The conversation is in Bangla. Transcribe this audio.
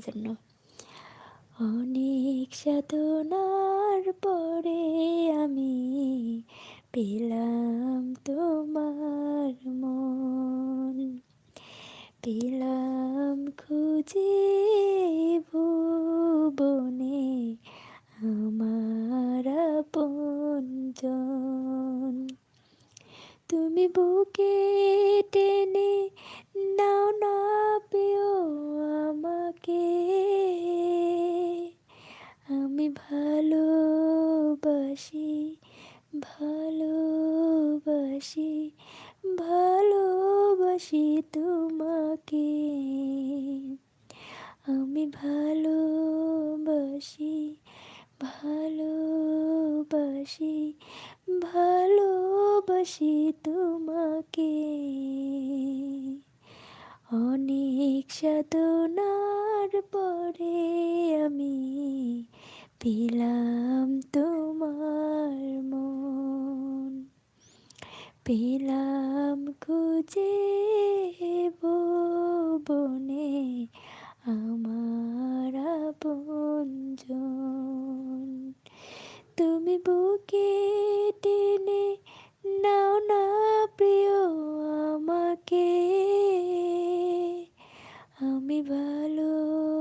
জন্য। অনেক সাধনার পরে আমি পেলাম তোমার মন, পেলাম খুঁজে ভুবনে আমার আপনজন। তুমি বুকে টেনে নাও না পেও আমাকে, আমি ভালোবাসি, ভালোবাসি, ভালোবাসি তোমাকে। আমি ভালোবাসি, ভালোবাসি, ভালোবাসি তোমাকে। অনেক সাধনার পরে আমি পেলাম তোমার মন, পেলাম খুঁজে ভুবনে